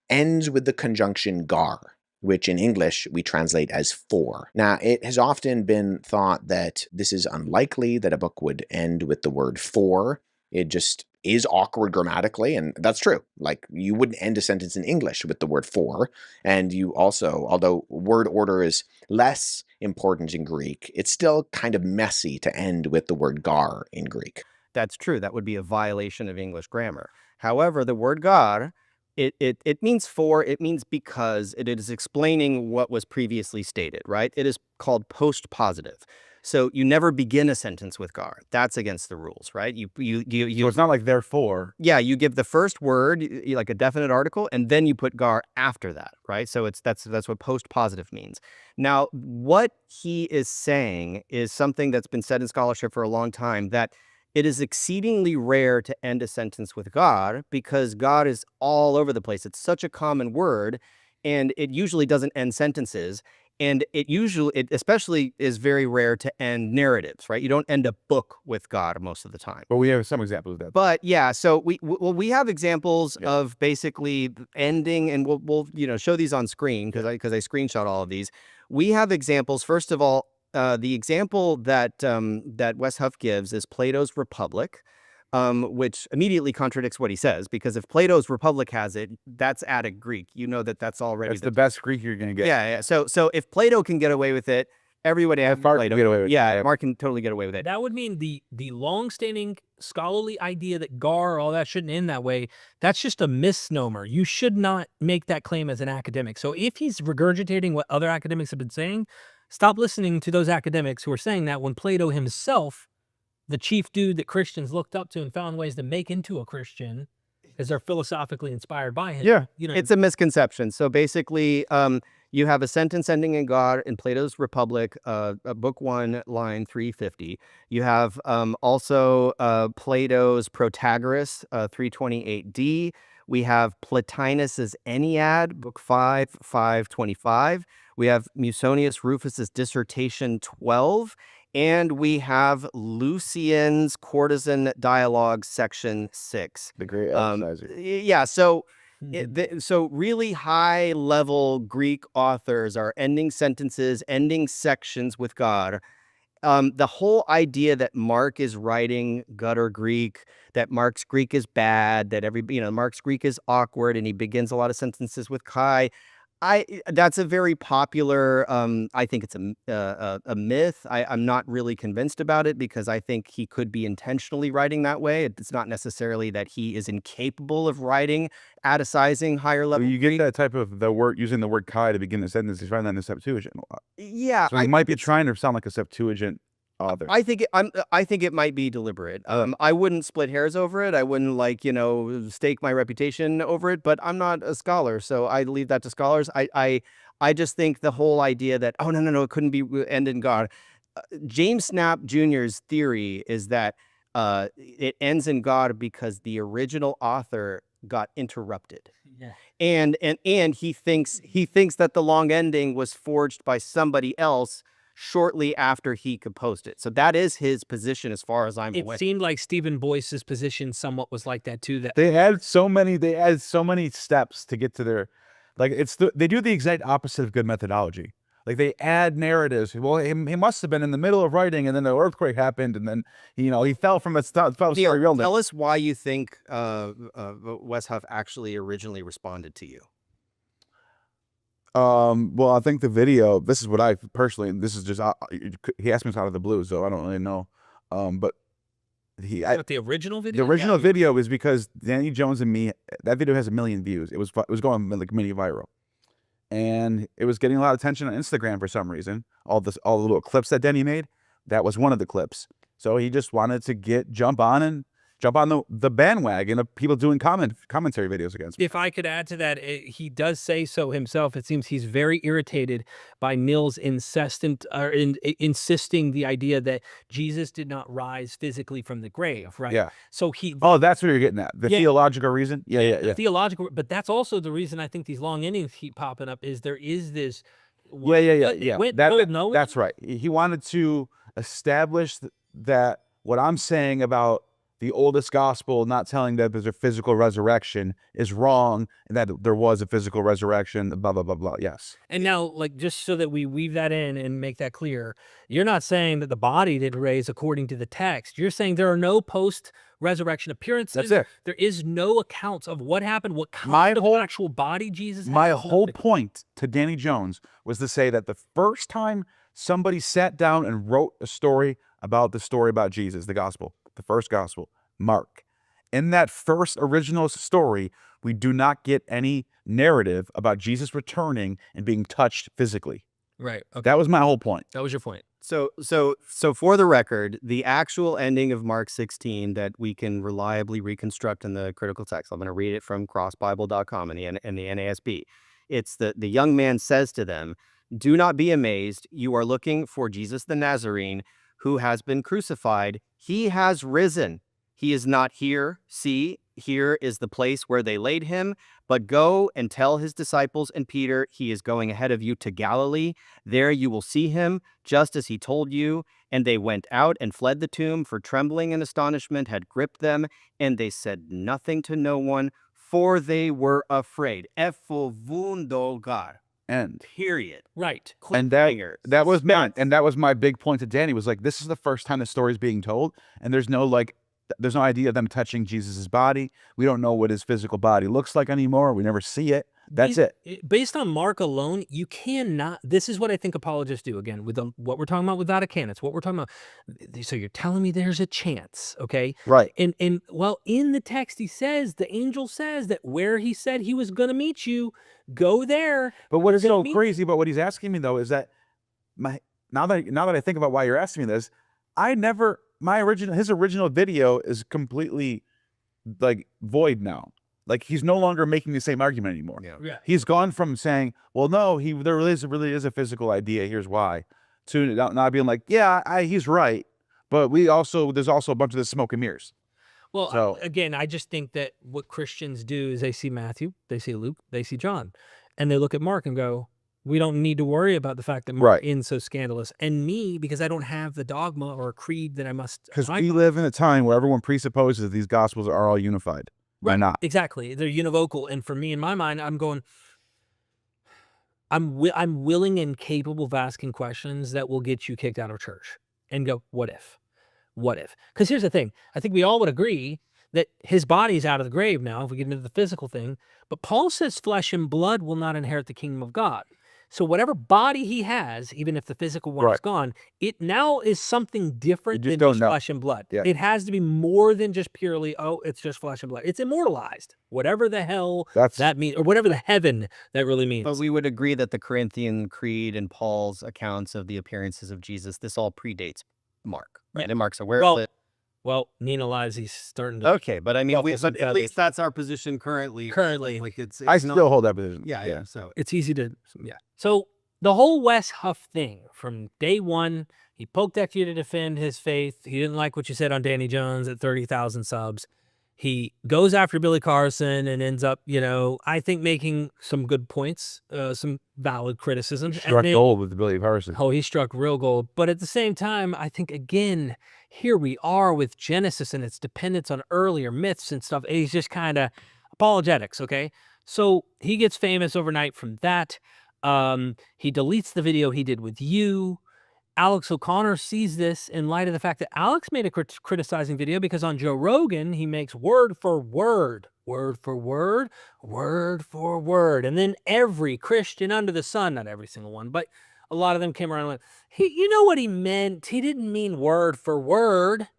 ends with the conjunction gar, which in English we translate as 4. Now, it has often been thought that this is unlikely that a book would end with the word 4. It just is awkward grammatically, and that's true. Like, you wouldn't end a sentence in English with the word 4, and you also, although word order is less important in Greek, it's still kind of messy to end with the word gar in Greek. That's true. That would be a violation of English grammar. However, the word gar, it means 4. It means because it is explaining what was previously stated, right? It is called post-positive. So you never begin a sentence with gar. That's against the rules, right? So it's not like therefore. Yeah, you give the first word, like a definite article, and then you put gar after that, right? So that's what post-positive means. Now, what he is saying is something that's been said in scholarship for a long time, that it is exceedingly rare to end a sentence with gar because gar is all over the place. It's such a common word, and it usually doesn't end sentences. And it especially is very rare to end narratives, right? You don't end a book with God most of the time. But we have some examples of that. But yeah, so we have examples of basically ending, and we'll show these on screen because I screenshot all of these. We have examples. First of all, the example that Wes Huff gives is Plato's Republic. Which immediately contradicts what he says, because if Plato's Republic has it, that's Attic Greek. You know that's already the best Greek you're going to get. Yeah. So if Plato can get away with it, everybody has Mark Plato. can get away with it. Yeah, Mark can totally get away with it. That would mean the long-standing scholarly idea that gar, all that shouldn't end that way, that's just a misnomer. You should not make that claim as an academic. So if he's regurgitating what other academics have been saying, stop listening to those academics who are saying that when Plato himself, the chief dude that Christians looked up to and found ways to make into a Christian, because they're philosophically inspired by him. Yeah, it's a misconception. So basically, you have a sentence ending in gar in Plato's Republic, book 1, line 350. You have also Plato's Protagoras, 328d. We have Plotinus's Ennead, book 5, 525. We have Musonius Rufus's Dissertation 12. And we have Lucian's Courtesan Dialogue, section 6. The great emphasizer. Yeah, so so really high-level Greek authors are ending sentences, ending sections with gar. The whole idea that Mark is writing gutter Greek, that Mark's Greek is bad, that Mark's Greek is awkward, and he begins a lot of sentences with Kai. That's a very popular. I think it's a myth. I'm not really convinced about it because I think he could be intentionally writing that way. It's not necessarily that he is incapable of writing Atticizing higher level. You get that type of using the word Kai to begin the sentence. He's find that in the Septuagint a lot. Yeah, So he might be trying to sound like a Septuagint author. I think it might be deliberate. I wouldn't split hairs over it. I wouldn't stake my reputation over it. But I'm not a scholar, so I leave that to scholars. I just think the whole idea that no, it couldn't be end in God. James Snapp Jr.'s theory is that it ends in God because the original author got interrupted. Yeah. And he thinks that the long ending was forged by somebody else shortly after he composed it. So that is his position as far as I'm aware. It seemed like Stephen Boyce's position somewhat was like that too. That They add so many steps to get to their, they do the exact opposite of good methodology. Like they add narratives. Well, he must have been in the middle of writing, and then the earthquake happened, and then he fell from a Neal, tell us why you think Wes Huff actually originally responded to you. Well, I think the video. This is what I personally. This is just he asked me out of the blue, so I don't really know. But the original video. The original video is because Danny Jones and me. That video has 1 million views. It was going like mini viral. And it was getting a lot of attention on Instagram for some reason. All the little clips that Denny made, that was one of the clips. So he just wanted to jump on the bandwagon of people doing commentary videos against me. If I could add to that, he does say so himself. It seems he's very irritated by Neal's insisting the idea that Jesus did not rise physically from the grave, right? Yeah. So he. Oh, that's what you're getting at. The theological reason? Yeah. Theological, but that's also the reason I think these long endings keep popping up is there is this. Yeah. No, that's right. He wanted to establish that what I'm saying about the oldest gospel not telling that there's a physical resurrection is wrong, and that there was a physical resurrection, blah, blah, blah, blah. Yes. And now, just so that we weave that in and make that clear, you're not saying that the body did raise according to the text. You're saying there are no post-resurrection appearances. That's it. There is no accounts of what happened, what kind of actual body Jesus had. My whole point to Danny Jones was to say that the first time somebody sat down and wrote a story about Jesus, the gospel, the first gospel, Mark. In that first original story, we do not get any narrative about Jesus returning and being touched physically. Right. Okay. That was my whole point. That was your point. So for the record, the actual ending of Mark 16 that we can reliably reconstruct in the critical text, I'm going to read it from crossbible.com in the NASB. It's the young man says to them, "Do not be amazed. You are looking for Jesus the Nazarene, who has been crucified. He has risen. He is not here. See, here is the place where they laid him. But go and tell his disciples and Peter, he is going ahead of you to Galilee. There you will see him, just as he told you." And they went out and fled the tomb, for trembling and astonishment had gripped them, and they said nothing to no one, for they were afraid. Efovundogar. End. Period. Right. And that was my big point to Danny, was like, this is the first time the story is being told, and there's no idea of them touching Jesus's body. We don't know what his physical body looks like anymore. We never see it. That's it. Based on Mark alone, you cannot. This is what I think apologists do again with what we're talking about with Vaticanus. What we're talking about. So you're telling me there's a chance, okay? Right. And in the text, the angel says that where he said he was going to meet you, go there. But what is so crazy about what he's asking me though is that now that I think about why you're asking me this, his original video is completely void now. He's no longer making the same argument anymore. Yeah. He's gone from saying, well, no, there really is a physical idea, here's why, to now being like, yeah, he's right, but there's also a bunch of the smoke and mirrors. Well, again, I just think that what Christians do is they see Matthew, they see Luke, they see John, and they look at Mark and go, we don't need to worry about the fact that Mark is so scandalous. And me, because I don't have the dogma or creed that I must. Because we live in a time where everyone presupposes these gospels are all unified. They're not. Exactly. They're univocal. And for me, in my mind, I'm going, I'm willing and capable of asking questions that will get you kicked out of church and go, what if? What if? Because here's the thing. I think we all would agree that his body's out of the grave now, if we get into the physical thing. But Paul says flesh and blood will not inherit the kingdom of God. So whatever body he has, even if the physical one is gone, it now is something different than just flesh and blood. Yeah. It has to be more than just purely, it's just flesh and blood. It's immortalized, whatever the hell that means, or whatever the heaven that really means. But we would agree that the Corinthian Creed and Paul's accounts of the appearances of Jesus, this all predates Mark, right? And Mark's aware of it. Well, Nina lies. He's starting to. Okay, but I mean, but at least that's our position currently. Currently, I still hold that position. Yeah. So it's easy to. Yeah. So the whole Wes Huff thing from day one, he poked at you to defend his faith. He didn't like what you said on Danny Jones at 30,000 subs. He goes after Billy Carson and ends up, I think making some good points, some valid criticism. Struck gold with Billy Carson. Oh, he struck real gold. But at the same time, I think, again, here we are with Genesis and its dependence on earlier myths and stuff. He's just kind of apologetics, okay? So he gets famous overnight from that. He deletes the video he did with you. Alex O'Connor sees this in light of the fact that Alex made a criticizing video because on Joe Rogan, he makes word for word, word for word, word for word. And then every Christian under the sun, not every single one, but a lot of them came around and went, you know what he meant? He didn't mean word for word.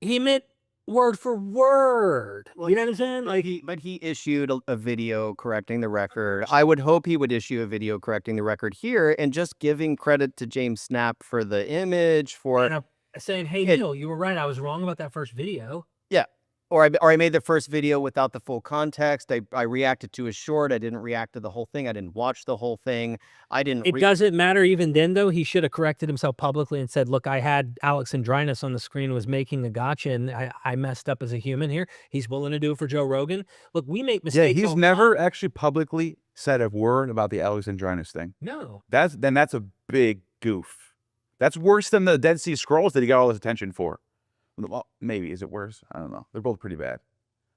He meant word for word. You know what I'm saying? But he issued a video correcting the record. I would hope he would issue a video correcting the record here and just giving credit to James Snapp for the image, for saying, hey, Neal, you were right. I was wrong about that first video. Yeah. Or I made the first video without the full context. I reacted to a short. I didn't react to the whole thing. I didn't watch the whole thing. It doesn't matter even then, though. He should have corrected himself publicly and said, look, I had Alexandrinus on the screen, was making a gotcha, and I messed up as a human here. He's willing to do it for Joe Rogan. Look, we make mistakes. Yeah, he's never actually publicly said a word about the Alexandrinus thing. No. That's a big goof. That's worse than the Dead Sea Scrolls that he got all his attention for. Well, maybe. Is it worse? I don't know. They're both pretty bad.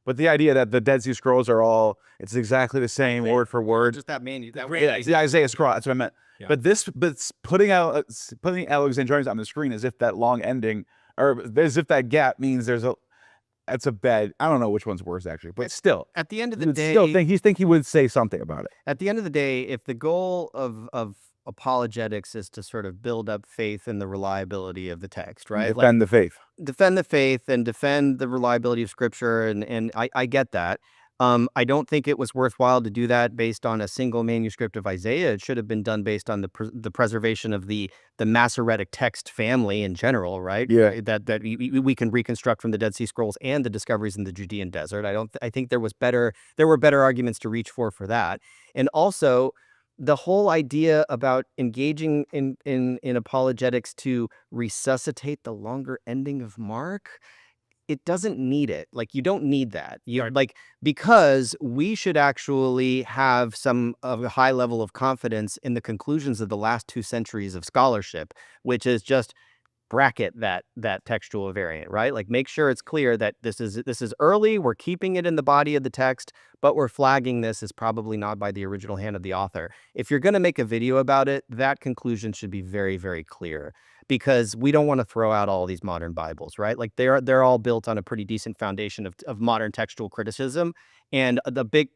But the idea that the Dead Sea Scrolls are it's exactly the same word for word. Just that menu. It's the Isaiah scroll. That's what I meant. Yeah. But putting Alexandrinus on the screen as if that long ending, or as if that gap means that's a bad. I don't know which one's worse actually, but still. At the end of the day, think he would say something about it. At the end of the day, if the goal of apologetics is to sort of build up faith in the reliability of the text, right? Defend the faith. Defend the faith and defend the reliability of Scripture, and I get that. I don't think it was worthwhile to do that based on a single manuscript of Isaiah. It should have been done based on the preservation of the Masoretic text family in general, right? Yeah. That we can reconstruct from the Dead Sea Scrolls and the discoveries in the Judean desert. I think there were better arguments to reach for that, and also the whole idea about engaging in apologetics to resuscitate the longer ending of Mark, it doesn't need it. Like, you don't need that. Because we should actually have some of a high level of confidence in the conclusions of the last 2 centuries of scholarship, which is just bracket that textual variant, right? Like, make sure it's clear that this is early, we're keeping it in the body of the text, but we're flagging this as probably not by the original hand of the author. If you're going to make a video about it, that conclusion should be very, very clear, because we don't want to throw out all these modern Bibles, right? Like, they're all built on a pretty decent foundation of modern textual criticism, and a big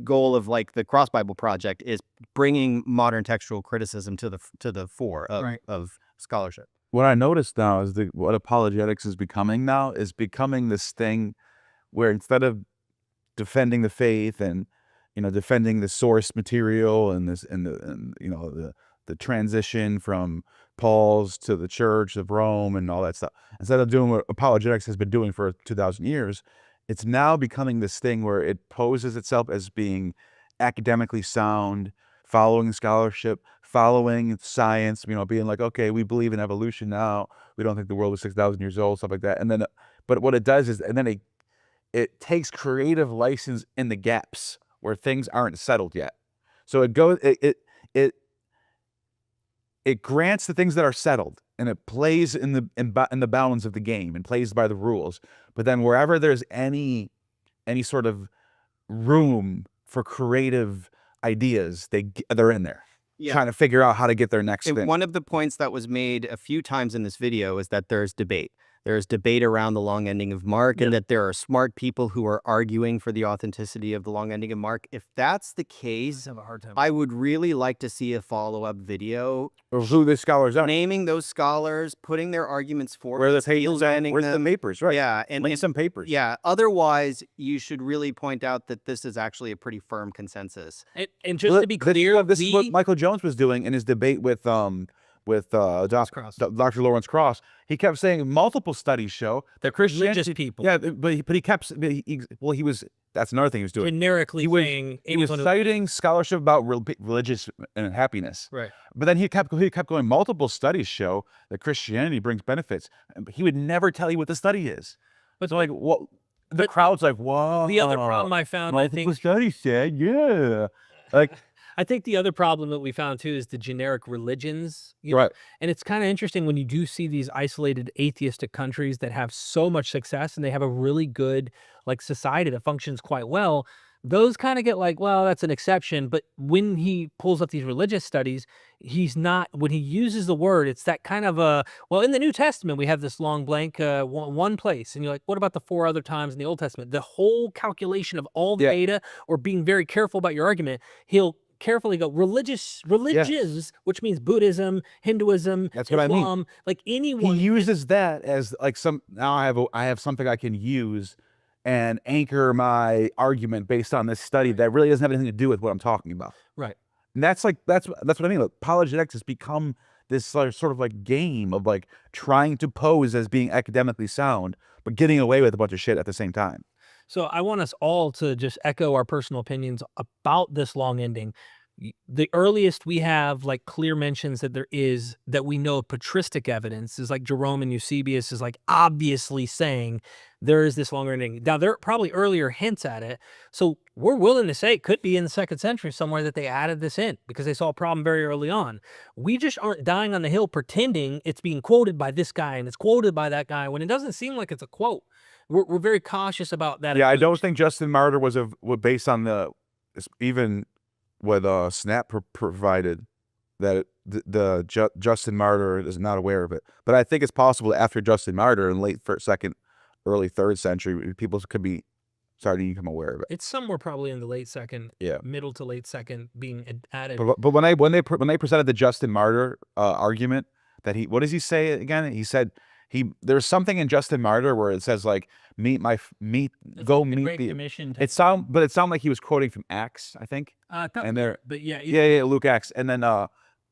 goal of like the Cross Bible Project is bringing modern textual criticism to the fore of scholarship. What I noticed now is what apologetics is becoming this thing where instead of defending the faith and defending the source material and the transition from Paul's to the Church of Rome and all that stuff, instead of doing what apologetics has been doing for 2,000 years, it's now becoming this thing where it poses itself as being academically sound, following scholarship, following science, being like, okay, we believe in evolution now. We don't think the world was 6,000 years old, stuff like that. And then, but what it does is, and then it takes creative license in the gaps where things aren't settled yet. So it grants the things that are settled, and it plays in the balance of the game and plays by the rules. But then wherever there's any sort of room for creative ideas, they're in there. Yeah. Trying to figure out how to get their next thing. One of the points that was made a few times in this video is that there's debate. there's debate around the long ending of Mark, and that there are smart people who are arguing for the authenticity of the long ending of Mark. If that's the case, I would really like to see a follow-up video of who the scholars are, naming those scholars, putting their arguments forward, where the papers, where's the papers, right? Yeah, and some papers. Yeah, otherwise you should really point out that this is actually a pretty firm consensus. And just to be clear, this is what Michael Jones was doing in his debate with Dr. Lawrence Cross. He kept saying multiple studies show that Christianity, religious people. Yeah, but he kept. He was. That's another thing he was doing. Generically saying he was citing scholarship about religious and happiness. Right. But then he kept going. Multiple studies show that Christianity brings benefits. But he would never tell you what the study is. But so like, well, the crowd's like, whoa. The other problem I found, I think, the study said, yeah, like. I think the other problem that we found too is the generic religions. Right. And it's kind of interesting when you do see these isolated atheistic countries that have so much success and they have a really good like society that functions quite well. Those kind of get like, well, that's an exception. But when he pulls up these religious studies, when he uses the word, it's that kind of well, in the New Testament, we have this long blank, one place. And you're like, what about the 4 other times in the Old Testament? The whole calculation of all the data, or being very careful about your argument, he'll carefully go religions, which means Buddhism, Hinduism, that's what Islam, I mean. like anyone. He uses that as like now I have something I can use and anchor my argument based on this study that really doesn't have anything to do with what I'm talking about. Right. And that's what I mean. Like, apologetics has become this sort of like game of like trying to pose as being academically sound, but getting away with a bunch of shit at the same time. So I want us all to just echo our personal opinions about this long ending. The earliest we have like clear mentions that we know of patristic evidence is like Jerome and Eusebius is like obviously saying there is this longer ending. Now there are probably earlier hints at it. So we're willing to say it could be in the 2nd century somewhere that they added this in because they saw a problem very early on. We just aren't dying on the hill pretending it's being quoted by this guy and it's quoted by that guy when it doesn't seem like it's a quote. We're very cautious about that. Yeah, I don't think Justin Martyr was based on even what Snapp provided, that Justin Martyr is not aware of it. But I think it's possible after Justin Martyr in late 2nd, early 3rd century, people could be starting to become aware of it. It's somewhere probably in the late 2nd, middle to late 2nd being added. But when they presented the Justin Martyr argument, that what does he say again? He said. There's something in Justin Martyr where it says like meet the Commission. It sounded like he was quoting from Acts, I think. But Luke Acts, and then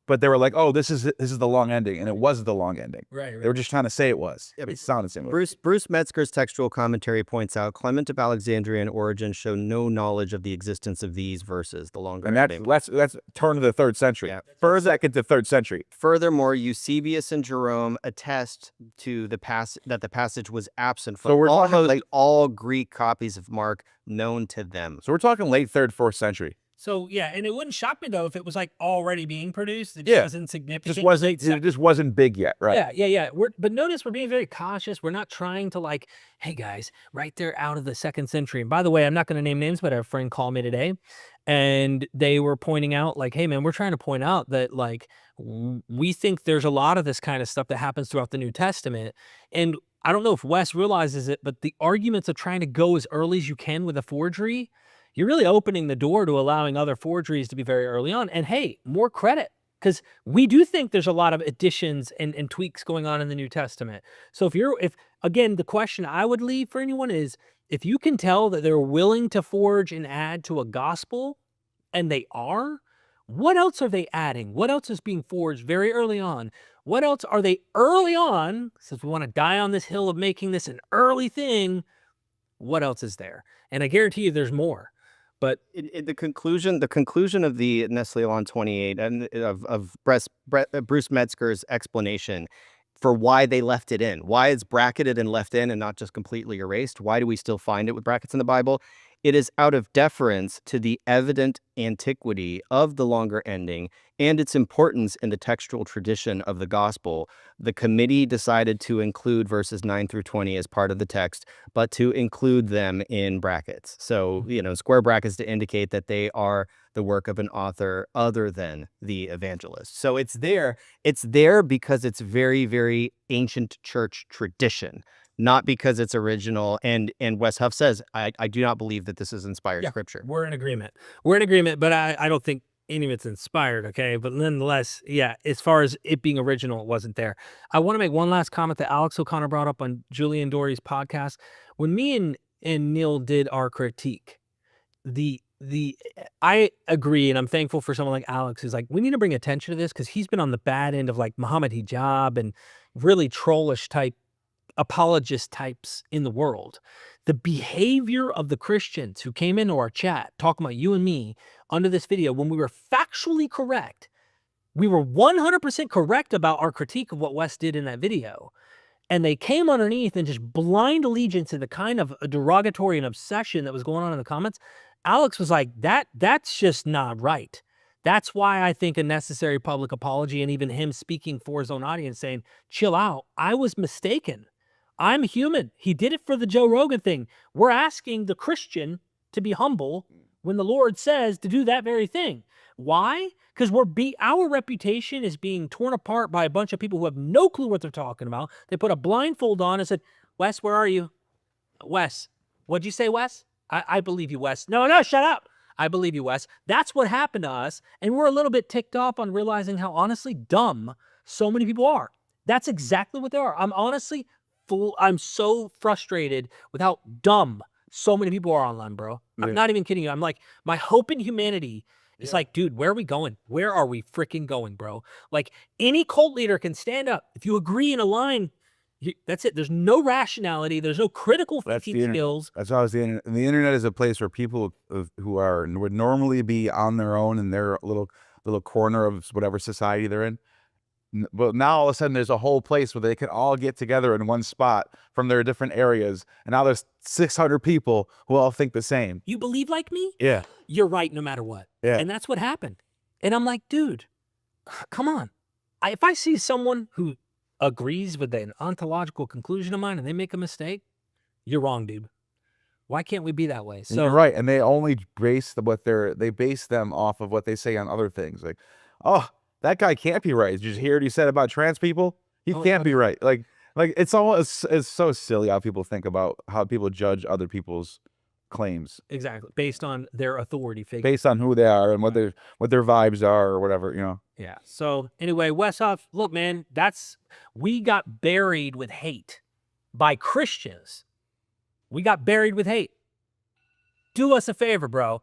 but they were like, oh, this is the long ending, and it was the long ending. Right. They were just trying to say it was. Yeah, but it sounded similar. Bruce Metzger's textual commentary points out Clement of Alexandria and Origen show no knowledge of the existence of these verses. The longer ending. Let's turn to the 3rd century. Yeah. Further back into 3rd century. Furthermore, Eusebius and Jerome attest to that the passage was absent from all Greek copies of Mark known to them. So we're talking late 3rd, 4th century. So yeah, and it wouldn't shock me though if it was like already being produced. It just wasn't significant. It just wasn't big yet, right? Yeah. But notice we're being very cautious. We're not trying to like, hey guys, right there out of the 2nd century. And by the way, I'm not going to name names, but a friend called me today, and they were pointing out like, hey man, we're trying to point out that like we think there's a lot of this kind of stuff that happens throughout the New Testament, and I don't know if Wes realizes it, but the arguments of trying to go as early as you can with a forgery, you're really opening the door to allowing other forgeries to be very early on. And hey, more credit, because we do think there's a lot of additions and tweaks going on in the New Testament. So if again, the question I would leave for anyone is, if you can tell that they're willing to forge and add to a gospel, and they are, what else are they adding? What else is being forged very early on? What else are they early on? Since we want to die on this hill of making this an early thing, what else is there? And I guarantee you there's more. But in the conclusion of the Nestle on 28 and of Bruce Metzger's explanation for why they left it in, why it's bracketed and left in and not just completely erased, why do we still find it with brackets in the Bible? It is out of deference to the evident antiquity of the longer ending and its importance in the textual tradition of the gospel. The committee decided to include verses 9 through 20 as part of the text, but to include them in brackets. So, square brackets to indicate that they are the work of an author other than the evangelist. So it's there. It's there because it's very, very ancient church tradition, not because it's original. And Wes Huff says, I do not believe that this is inspired scripture. We're in agreement. We're in agreement, but I don't think any of it's inspired, okay? But nonetheless, as far as it being original, it wasn't there. I want to make one last comment that Alex O'Connor brought up on Julian Dory's podcast. When me and Neal did our critique, I agree, and I'm thankful for someone like Alex who's like, we need to bring attention to this because he's been on the bad end of like Muhammad Hijab and really trollish type apologist types in the world. The behavior of the Christians who came into our chat talking about you and me under this video, when we were factually correct, we were 100% correct about our critique of what Wes did in that video. And they came underneath and just blind allegiance to the kind of a derogatory and obsession that was going on in the comments. Alex was like, that's just not right. That's why I think a necessary public apology, and even him speaking for his own audience saying, chill out, I was mistaken. I'm human. He did it for the Joe Rogan thing. We're asking the Christian to be humble when the Lord says to do that very thing. Why? Because our reputation is being torn apart by a bunch of people who have no clue what they're talking about. They put a blindfold on and said, Wes, where are you? Wes, what'd you say, Wes? I believe you, Wes. No, shut up. I believe you, Wes. That's what happened to us. And we're a little bit ticked off on realizing how honestly dumb so many people are. That's exactly what they are. I'm so frustrated with how dumb so many people are online, bro. I'm not even kidding you. I'm like, my hope in humanity is like, dude, where are we going? Where are we freaking going, bro? Like, any cult leader can stand up. If you agree in a line, that's it. There's no rationality. There's no critical thinking skills. That's always the internet. And the internet is a place where people who would normally be on their own in their little corner of whatever society they're in. But now all of a sudden there's a whole place where they can all get together in one spot from their different areas. And now there's 600 people who all think the same. You believe like me? Yeah. You're right no matter what. Yeah. And that's what happened. And I'm like, dude, come on. If I see someone who agrees with an ontological conclusion of mine and they make a mistake, you're wrong, dude. Why can't we be that way? So you're right. And they only base them off of what they say on other things. Like, oh, that guy can't be right. Did you hear what he said about trans people? He can't be right. Like it's so silly how people think about how people judge other people's claims. Exactly. Based on their authority figure. Based on who they are and what their vibes are or whatever, Yeah. So anyway, Wes Huff, look, man, we got buried with hate by Christians. We got buried with hate. Do us a favor, bro.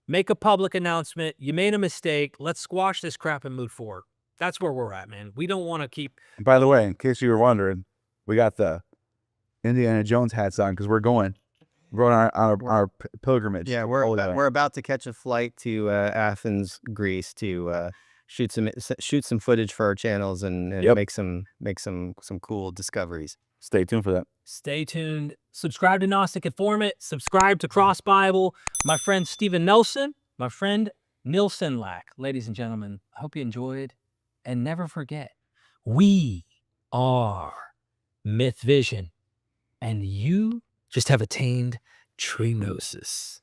Make a public announcement. You made a mistake. Let's squash this crap and move forward. That's where we're at, man. We don't want to keep... And by the way, in case you were wondering, we got the Indiana Jones hats on because we're going on our pilgrimage. Yeah, we're about to catch a flight to Athens, Greece to shoot some footage for our channels and make some cool discoveries. Stay tuned for that. Stay tuned. Subscribe to Gnostic Informant. Subscribe to Cross Bible. My friend Stephen Nelson. My friend Neal Sendlak. Ladies and gentlemen, I hope you enjoyed. And never forget, we are MythVision. And you just have attained true gnosis.